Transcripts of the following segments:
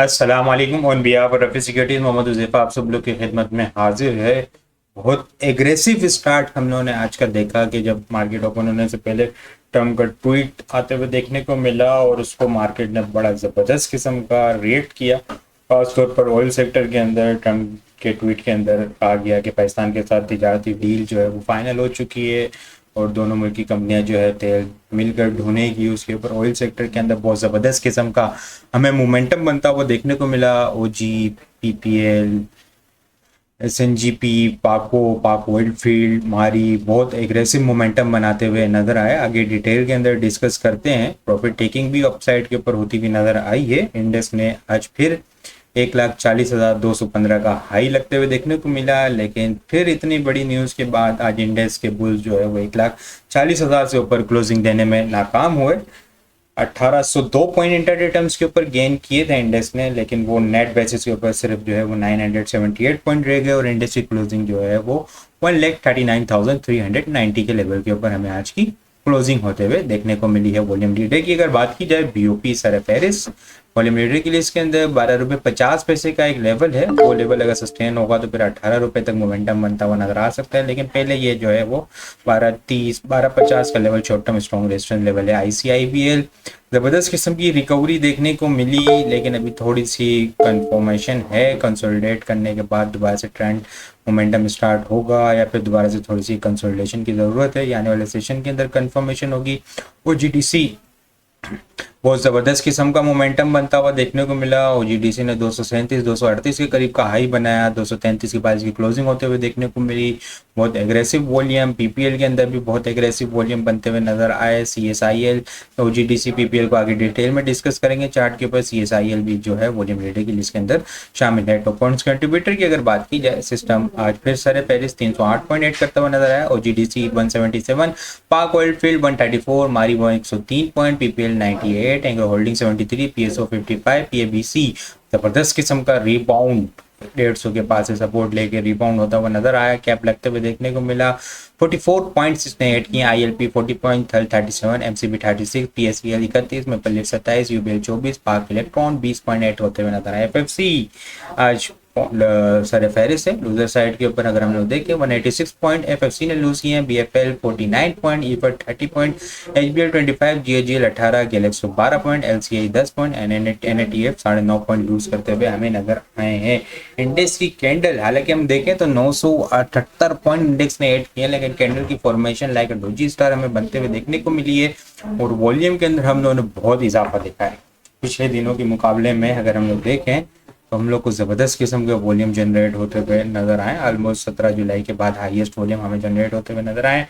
अस्सलाम वालेकुम। On behalf of Rafi Securities Mohammad Huzaifa आप सब लोग की खिदमत में हाजिर है। बहुत एग्रेसिव स्टार्ट हम लोगों ने आज का देखा कि जब मार्केट ओपन होने से पहले ट्रम्प का ट्वीट आते हुए देखने को मिला और उसको मार्केट ने बड़ा ज़बरदस्त किस्म का रिएक्ट किया। खासतौर पर ऑयल सेक्टर के अंदर ट्रम्प के ट्वीट के अंदर आ गया कि पाकिस्तान के साथ तिजारती डील जो है वो फाइनल हो चुकी है और दोनों मुल्क की कंपनियां जो है तेल मिलकर ढूंढेगी। उसके ऊपर ऑयल सेक्टर के अंदर बहुत ज़बरदस्त किस्म का हमें मोमेंटम बनता हुआ देखने को मिला। ओजी, पीपीएल, एसएनजीपी, पाक ऑयल फील्ड मारी बहुत एग्रेसिव मोमेंटम बनाते हुए नजर आए। आगे डिटेल के अंदर डिस्कस करते हैं। प्रॉफिट टेकिंग भी अपसाइड के ऊपर होती हुई नजर आई है। इंडेक्स ने आज फिर 1,40,215 का हाई लगते हुए देखने को मिला, लेकिन फिर इतनी बड़ी न्यूज़ के बाद आज इंडेक्स के बुल्स जो है वो 1,40,000 से ऊपर क्लोजिंग देने में नाकाम हुए। 1802 पॉइंट इंटरडे टर्म्स के ऊपर गेन किए थे इंडेक्स ने, लेकिन वो नेट बेसिस के ऊपर सिर्फ जो है वो 978 पॉइंट रह गए और इंडेक्स की क्लोजिंग जो है वो 1,39,390 के लेवल के ऊपर हमें आज की क्लोजिंग होते हुए देखने को मिली है। वॉल्यूम लीडर की अगर बात की जाए, बीओपी सर फेरिस वॉल्यूम लीडर की लिस्ट के अंदर 12 रुपये 50 पैसे का एक लेवल है। वो लेवल अगर सस्टेन होगा तो फिर 18 रुपये तक मोमेंटम बनता हुआ नजर आ सकता है, लेकिन पहले ये जो है वो 12.30 12.50 का level short term strong resistance level है। आईसीआईबीएल ज़बरदस्त किस्म की रिकवरी देखने को मिली, लेकिन अभी थोड़ी सी कंफर्मेशन है। कंसोलिडेट करने के बाद दोबारा से ट्रेंड मोमेंटम स्टार्ट होगा या फिर दोबारा से थोड़ी सी कंसोलिडेशन की ज़रूरत है, यानी वाले सेशन के अंदर कंफर्मेशन होगी। और जीटीसी बहुत ज़बरदस्त किस्म का मोमेंटम बनता हुआ देखने को मिला। ओजीडीसी ने 237-238 के करीब का हाई बनाया, 233 के पास की क्लोजिंग होते हुए देखने को मिली। बहुत एग्रेसिव वॉल्यूम पीपीएल के अंदर भी बहुत एग्रेसिव वॉल्यूम बनते हुए नजर आए। सीएसआईएल, ओजीडीसी, पीपीएल को आगे डिटेल में डिस्कस करेंगे चार्ट के ऊपर। सीएसआईएल भी जो है वॉल्यूम लीडर की लिस्ट के अंदर शामिल है। टॉप पॉइंट्स कंट्रीब्यूटर की अगर बात की जाए, सिस्टम आज फिर सर पेरिस 308.8 करता हुआ नजर आया। ओजीडीसी 177, पाक ऑयल फील्ड 134, मारी 103 point, PPL 98, Engro holding 73, PSO 55, पीएबीसी जबरदस्त किस्म का रिबाउंड 150 के पास से सपोर्ट लेके रिबाउंड होता हुआ नजर आया। कैप लगते हुए देखने को मिला। 44 पॉइंट्स इसने ऐड किए। ILP 40.37, MCB 36, पीएसवीएल 31, maple leaf 27, UBL 24, park electron 20.8 होते हुए नजर आए। एफएफसी आज सर फेरिस है। लूजर साइड के ऊपर अगर हम लोग देखें 186 पॉइंट एफएफसी ने लूज किए हैं। बीएफएल 49 पॉइंट, ईफर 30 point, HBL 25, GAGL 18, Glaxo 12 point, LCI 10 point, NATF 9.5 point lose करते हुए हमें नजर आए हैं। इंडेक्स की कैंडल हालांकि हम देखें तो 978 पॉइंट इंडेक्स ने ऐड किए, लेकिन कैंडल की फॉर्मेशन लाइक डोजी स्टार हमें बनते हुए देखने को मिली है। और वॉल्यूम के अंदर हम लोगों ने बहुत इजाफा देखा है पिछले दिनों के मुकाबले में। अगर हम लोग देखें तो हम लोग को ज़बरदस्त किस्म के वॉल्यूम जनरेट होते हुए नजर आए। ऑलमोस्ट 17 जुलाई के बाद हाईएस्ट वॉल्यूम हमें जनरेट होते हुए नजर आए।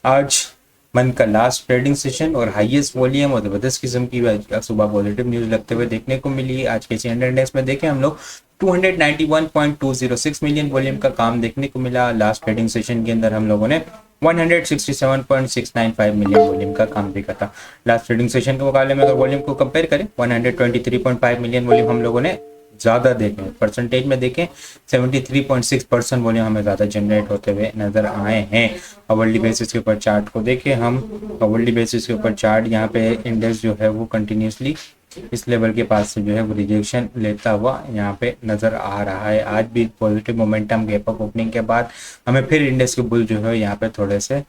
आज मंथ का लास्ट ट्रेडिंग सेशन और हाईएस्ट वॉल्यूम और ज़बरदस्त किस्म की सुबह पॉजिटिव न्यूज़ लगते हुए देखने को मिली। आज के सीएनडी इंडेक्स में देखें हम लोग 291.206 मिलियन वॉल्यूम का काम देखने को मिला। लास्ट ट्रेडिंग सेशन के अंदर हम लोगों ने 167.695 मिलियन वॉल्यूम का काम देखा था। लास्ट ट्रेडिंग सेशन के मुकाबले में अगर वॉल्यूम को कंपेयर करें 123.5 मिलियन वॉल्यूम हम लोगों ने ज़्यादा देखें। परसेंटेज में देखें 73.6% वॉल्यूम हमें ज़्यादा जनरेट होते हुए नज़र आए हैं। अवर्ली बेसिस के ऊपर चार्ट को देखें हम, अवर्ली बेसिस के ऊपर चार्ट यहाँ पे इंडेक्स जो है वो कंटिन्यूसली इस लेवल के पास से जो है वो रिजेक्शन लेता हुआ यहाँ पे नज़र आ रहा है। आज भी positive momentum gap up opening के बाद हमें फिर इंडेक्स के बुल जो है यहाँ पे थोड़े से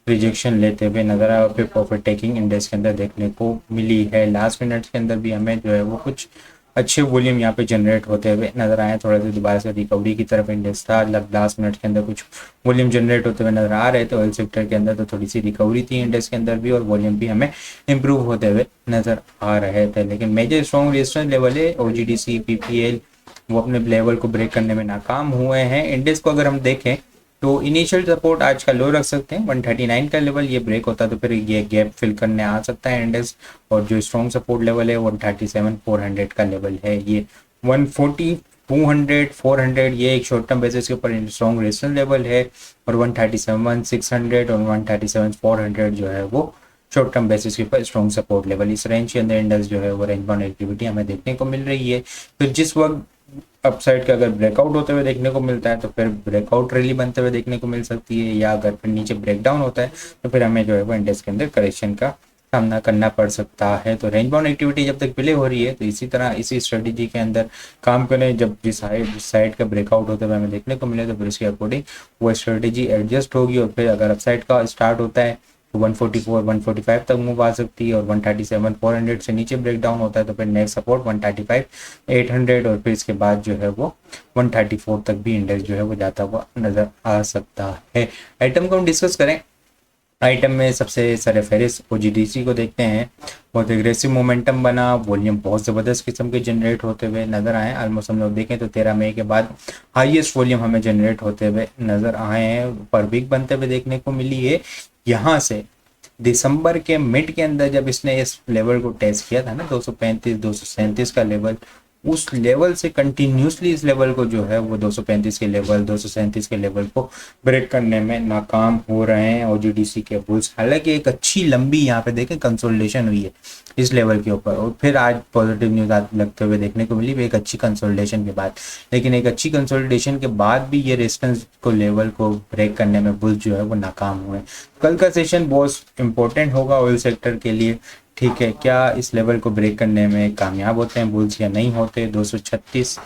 रिजेक्शन लेते हुए नजर आया और फिर प्रॉफिट टेकिंग इंडेक्स के अंदर देखने को मिली है। लास्ट मिनट्स के अंदर भी हमें जो है वो कुछ अच्छे वॉल्यूम यहाँ पे जनरेट होते हुए नजर आए। थोड़ा सा दोबारा से रिकवरी की तरफ इंडेक्स था। लास्ट मिनट के अंदर कुछ वॉल्यूम जनरेट होते हुए नजर आ रहे थे। ऑयल सेक्टर के अंदर तो थोड़ी सी रिकवरी थी इंडेक्स के अंदर भी और वॉल्यूम भी हमें इंप्रूव होते हुए नजर आ रहे थे। लेकिन मेजर स्ट्रॉन्ग रेजिस्टेंस लेवल है ओजीडीसी, पीपीएल, वो अपने लेवल को ब्रेक करने में नाकाम हुए हैं। इंडेक्स को अगर हम देखें तो इनिशियल सपोर्ट आज का लो रख सकते हैं 139 का लेवल। ये ब्रेक होता है तो फिर ये गैप फिल करने आ सकता है इंडेक्स। और जो स्ट्रॉन्ग सपोर्ट लेवल है 137-400 का लेवल है। ये 140, 200, 400 ये एक शॉर्ट टर्म बेसिस के ऊपर स्ट्रॉन्ग रेजिस्टेंस लेवल है। और 137-600 और 137-400 जो है वो शॉर्ट टर्म बेसिस के ऊपर स्ट्रॉन्ग सपोर्ट लेवल। इस रेंज के अंदर इंडेक्स जो है वो रेंज बाउंड एक्टिविटी हमें देखने को मिल रही है। फिर जिस वक्त अपसाइड का अगर ब्रेकआउट होते हुए देखने को मिलता है तो फिर ब्रेकआउट रैली बनते हुए देखने को मिल सकती है, या अगर फिर नीचे ब्रेकडाउन होता है तो फिर हमें जो है वो इंडेक्स के अंदर करेक्शन का सामना करना पड़ सकता है। तो रेंज बाउंड एक्टिविटी जब तक प्ले हो रही है तो इसी तरह इसी स्ट्रेटेजी के अंदर काम करें। जब जिस साइड का ब्रेकआउट होता है हमें देखने को मिले तो फिर इसके अकॉर्डिंग वो स्ट्रेटेजी एडजस्ट होगी, और फिर अगर अपसाइड का स्टार्ट होता है तो 144 145 तक मूव आ सकती है, और 137 400 से नीचे ब्रेक डाउन होता है तो फिर नेक्स्ट सपोर्ट 135 800, और फिर इसके बाद जो है वो 134 तक भी इंडेक्स जो है वो जाता हुआ नजर आ सकता है। आइटम को हम डिस्कस करें। आइटम में सबसे सरफेरिस ओजीडीसी को देखते हैं। बहुत एग्रेसिव मोमेंटम बना, वॉल्यूम बहुत ज़बरदस्त किस्म के जनरेट होते हुए नज़र आए। ऑलमोस्ट हम लोग देखें तो 13 मई के बाद हाईएस्ट वॉल्यूम हमें जनरेट होते हुए नज़र आए हैं, पर वीक बनते हुए देखने को मिली है। यहाँ से दिसंबर के मिड के अंदर जब इसने इस लेवल को टेस्ट किया था ना 235 237 का लेवल, उस लेवल से कंटिन्यूसली इस लेवल को जो है वो 235 के लेवल 237 के लेवल को ब्रेक करने में नाकाम हो रहे हैं ओजीडीसी के बुल्स। हालांकि एक अच्छी लंबी यहाँ पे देखें कंसोलिडेशन हुई है इस लेवल के ऊपर, और फिर आज पॉजिटिव न्यूज लगते हुए देखने को मिली एक अच्छी कंसोलिडेशन के बाद। लेकिन एक अच्छी कंसोलिडेशन के बाद भी ये रेजिस्टेंस को लेवल को ब्रेक करने में बुल्स जो है वो नाकाम हुए। कल का सेशन बहुत इंपॉर्टेंट होगा ऑयल सेक्टर के लिए। ठीक है, क्या इस लेवल को ब्रेक करने में कामयाब होते हैं बुल्स या नहीं होते। 236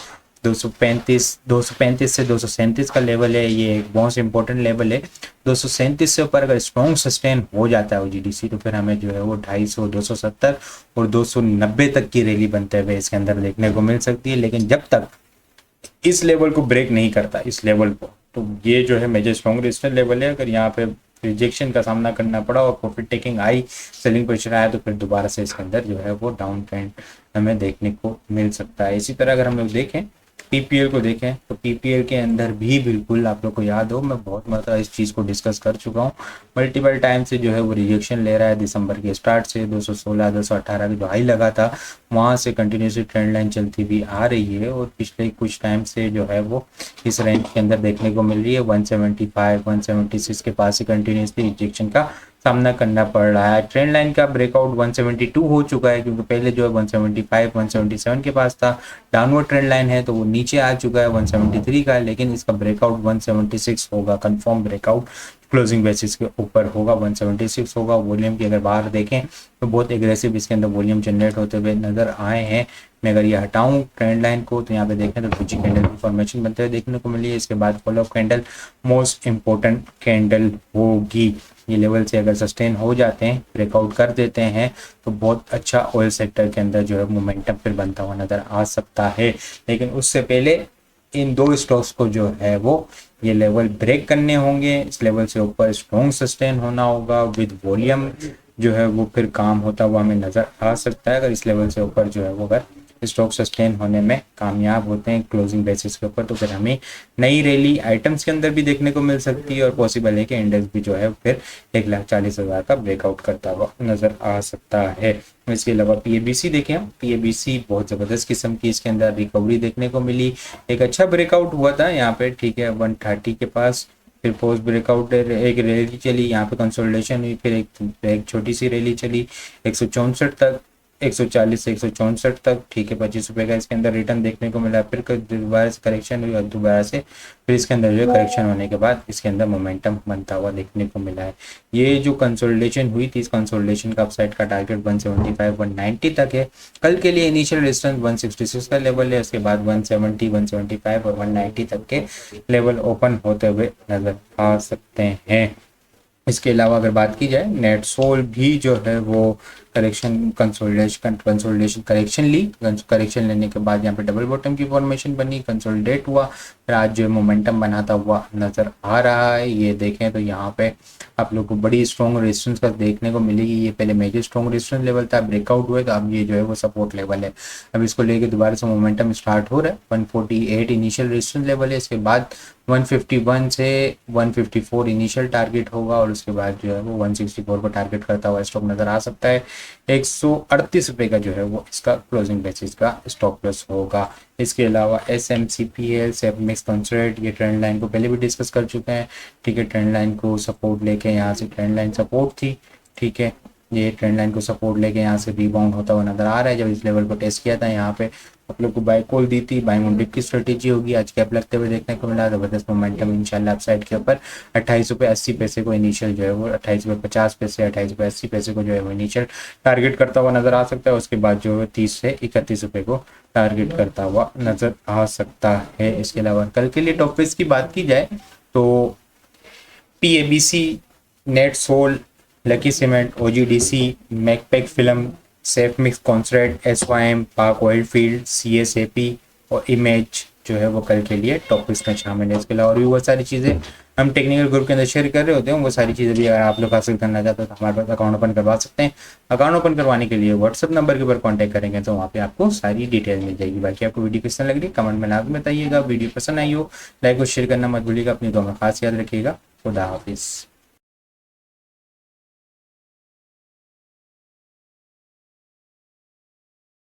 235 से 237 का लेवल है, ये एक बहुत इंपॉर्टेंट लेवल है। 237 से ऊपर अगर स्ट्रॉन्ग सस्टेन हो जाता है ओजीडीसी तो फिर हमें जो है वो 250 270 और 290 तक की रैली बनते हुए इसके अंदर देखने को मिल सकती है। लेकिन जब तक इस लेवल को ब्रेक नहीं करता इस लेवल को, तो ये जो है मेजर स्ट्रॉन्ग रेजिस्टेंस लेवल है। अगर यहाँ पे रिजेक्शन का सामना करना पड़ा और profit taking I, selling pressure आया, तो फिर दोबारा से इसके अंदर जो है वो डाउन ट्रेंड हमें देखने को मिल सकता है। इसी तरह अगर हम लोग देखें पीपीएल को देखें तो पीपीएल के अंदर भी बिल्कुल आप लोग को याद हो मैं बहुत मात्रा इस चीज़ को डिस्कस कर चुका हूँ मल्टीपल टाइम से, जो है वो रिजेक्शन ले रहा है दिसंबर के स्टार्ट से 216 218 का जो हाई लगा था वहाँ से कंटिन्यूसली ट्रेंड लाइन चलती भी आ रही है, और पिछले कुछ टाइम से जो है वो इस रेंज के अंदर देखने को मिल रही है। 175 176 के पास ही कंटिन्यूसली रिजेक्शन का सामना करना पड़ रहा है। ट्रेंड लाइन का ब्रेकआउट 172 हो चुका है, क्योंकि पहले जो है 175 177 के पास था। डाउनवर्ड ट्रेंड लाइन है तो वो नीचे आ चुका है 173 का, लेकिन इसका ब्रेकआउट 176 होगा, कंफर्म ब्रेकआउट क्लोजिंग बेसिस के ऊपर होगा, 176 होगा। वॉल्यूम की अगर बाहर देखें तो बहुत एग्रेसिव इसके अंदर वॉल्यूम जनरेट होते हुए नजर आए हैं। मैं अगर ये हटाऊं ट्रेंड लाइन को तो यहाँ पे देखें तो डोजी कैंडल की फॉर्मेशन बनते हुए देखने को मिली है। इसके बाद follow up candle most important candle होगी। ये लेवल से अगर सस्टेन हो जाते हैं, ब्रेकआउट कर देते हैं, तो बहुत अच्छा ऑयल सेक्टर के अंदर जो है मोमेंटम फिर बनता हुआ नजर आ सकता है। लेकिन उससे पहले इन दो स्टॉक्स को जो है वो ये लेवल ब्रेक करने होंगे। इस लेवल से ऊपर स्ट्रॉन्ग सस्टेन होना होगा विद वॉल्यूम जो है वो फिर काम होता हुआ हमें नजर आ सकता है। अगर इस लेवल से ऊपर जो है वो अगर स्टॉक सस्टेन होने में कामयाब होते हैं क्लोजिंग बेसिस के ऊपर, तो फिर हमें नई रैली आइटम्स के अंदर भी देखने को मिल सकती है, और पॉसिबल है कि इंडेक्स भी जो है फिर 1,40,000 का ब्रेकआउट करता हुआ नजर आ सकता है। इसके अलावा पीएबीसी देखें, पीएबीसी बहुत ज़बरदस्त किस्म की इसके अंदर रिकवरी देखने को मिली। एक अच्छा ब्रेकआउट हुआ था यहाँ पे, ठीक है, 130 के पास, फिर पोस्ट ब्रेकआउट एक रैली चली, यहाँ पे कंसोलिडेशन हुई, फिर एक छोटी सी रैली चली 164 तक, 140 से 164 तक, ठीक है, 25 रुपये का इसके अंदर रिटर्न देखने को मिला। फिर दोबारा से करेक्शन हुई और दोबारा से फिर इसके अंदर जो करेक्शन होने के बाद इसके अंदर मोमेंटम बनता हुआ देखने को मिला है। ये जो कंसोलिडेशन हुई थी, इस कंसोलिडेशन का अपसाइड का टारगेट 175 190 तक है। कल के लिए इनिशियल रेजिस्टेंस 166 का लेवल है, उसके बाद 170 175 और 190 तक के लेवल ओपन होते हुए नजर आ सकते हैं। इसके अलावा अगर बात की जाए नेट सोल भी जो है वो कंसोलिडेशन करेक्शन ली, करेक्शन लेने के बाद यहाँ पे डबल बॉटम की फॉर्मेशन बनी, कंसोलिडेट हुआ, फिर आज जो मोमेंटम बनाता हुआ नजर आ रहा है। ये देखें तो यहाँ पे आप लोग को बड़ी स्ट्रॉन्ग रेजिस्टेंस का देखने को मिलेगी। ये पहले मेजर स्ट्रॉन्ग रेजिस्टेंस लेवल था, ब्रेकआउट हुए, तो अब ये जो है वो सपोर्ट लेवल है। अब इसको लेके दोबारा से मोमेंटम स्टार्ट हो रहा है। 148 इनिशियल रेजिस्टेंस लेवल है, इसके बाद 151 से 154 इनिशियल टारगेट होगा, और उसके बाद जो है वो 164 को टारगेट करता हुआ स्टॉक नजर आ सकता है। 138 रुपये का जो है वो इसका क्लोजिंग बेसिस का स्टॉप लॉस होगा। इसके अलावा SMCPL सेपमेक्स कंसोलिडेट, ये ट्रेंड लाइन को पहले भी डिस्कस कर चुके हैं, ठीक है। ट्रेंड लाइन को सपोर्ट लेके यहाँ से ट्रेंड लाइन सपोर्ट थी, ठीक है, ये ट्रेंड लाइन को सपोर्ट लेके यहाँ से रिबाउंड होता हुआ नजर आ रहा है। जब इस लेवल को टेस्ट किया था यहाँ पे आप लोग को बाय कॉल दी थी, बाइंग ऑन डिप की स्ट्रेटेजी होगी। आज कैप लगते हुए देखने को मिला, जबरदस्त मोमेंटम इंशाल्लाह अपसाइड के ऊपर 28.80 को इनिशियल जो है वो 28.50, 28.80 को जो है वो इनिशियल टारगेट करता हुआ नजर आ सकता है। उसके बाद जो है 30 से 31 रुपये को टारगेट करता हुआ नजर आ सकता है। इसके अलावा कल के लिए टॉप पिक्स की बात की जाए तो PABC, NetSol, lucky cement, OGDC, Macpac film, safe mix concrete, SYM, Pak oil field, CSAP और इमेज जो है वो कल के लिए टॉपिक्स में शामिल है। इसके अलावा और भी बहुत सारी चीज़ें हम टेक्निकल ग्रुप के अंदर शेयर कर रहे होते हैं। वो सारी चीज़ें भी अगर आप लोग हासिल करना चाहते हो तो हमारे पास अकाउंट ओपन करवा सकते हैं। अकाउंट ओपन करवाने के लिए व्हाट्सअप नंबर के ऊपर कॉन्टैक्ट करेंगे तो वहाँ पे आपको सारी डिटेल मिल जाएगी। बाकी आपको वीडियो कैसा लग रही है कमेंट में लाजमी बताइएगा। वीडियो पसंद आई हो लाइक और शेयर करना मत भूलिएगा। अपनी दुआ में खास याद रखिएगा। खुदा हाफिज़।